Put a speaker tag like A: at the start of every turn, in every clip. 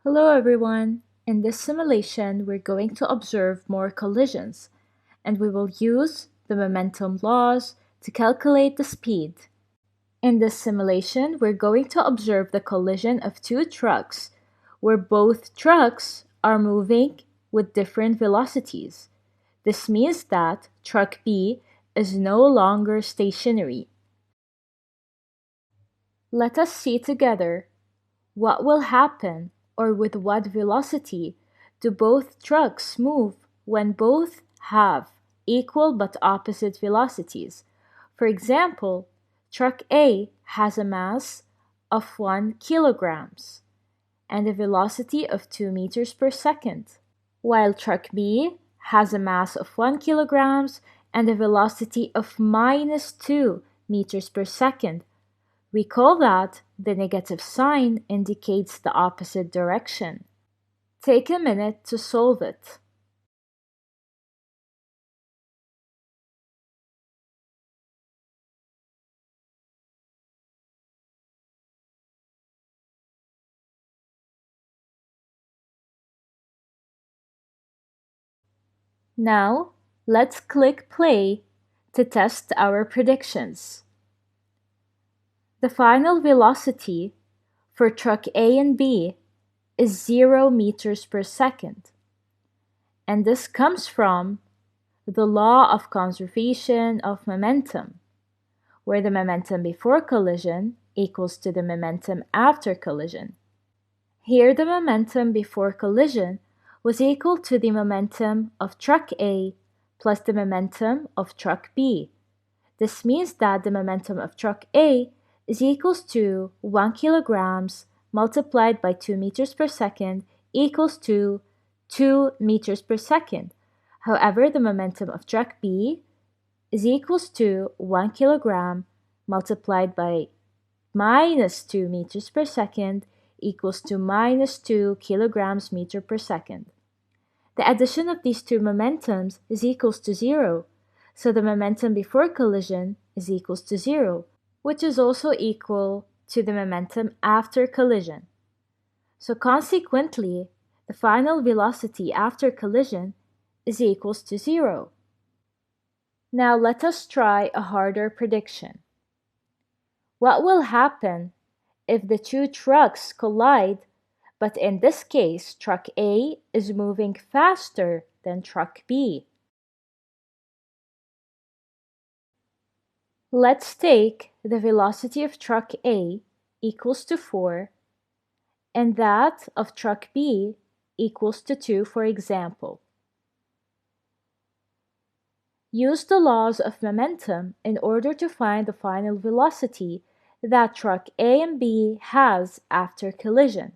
A: Hello everyone! In this simulation, we're going to observe more collisions, and we will use the momentum laws to calculate the speed. In this simulation, we're going to observe the collision of two trucks, where both trucks are moving with different velocities. This means that truck B is no longer stationary. Let us see together what will happen, or with what velocity do both trucks move when both have equal but opposite velocities? For example, truck A has a mass of 1 kilograms and a velocity of 2 meters per second, while truck B has a mass of 1 kilograms and a velocity of minus 2 meters per second. Recall that the negative sign indicates the opposite direction. Take a minute to solve it. Now, let's click play to test our predictions. The final velocity for truck A and B is 0 meters per second, and this comes from the law of conservation of momentum, where the momentum before collision equals to the momentum after collision. Here the momentum before collision was equal to the momentum of truck A plus the momentum of truck B. This means that the momentum of truck A is equals to 1 kilograms multiplied by 2 meters per second equals to 2 meters per second. However, the momentum of truck B is equals to 1 kilogram multiplied by minus 2 meters per second equals to minus 2 kilograms meter per second. The addition of these two momentums is equals to 0, so the momentum before collision is equals to 0, which is also equal to the momentum after collision. So consequently, the final velocity after collision is equals to 0. Now let us try a harder prediction. What will happen if the two trucks collide, but in this case, truck A is moving faster than truck B? Let's take the velocity of truck A equals to 4 and that of truck B equals to 2, for example. Use the laws of momentum in order to find the final velocity that truck A and B has after collision.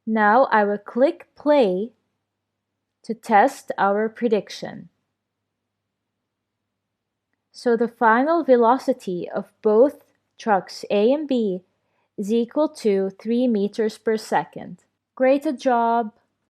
A: Now I will click play to test our prediction. So the final velocity of both trucks A and B is equal to 3 meters per second. Great job!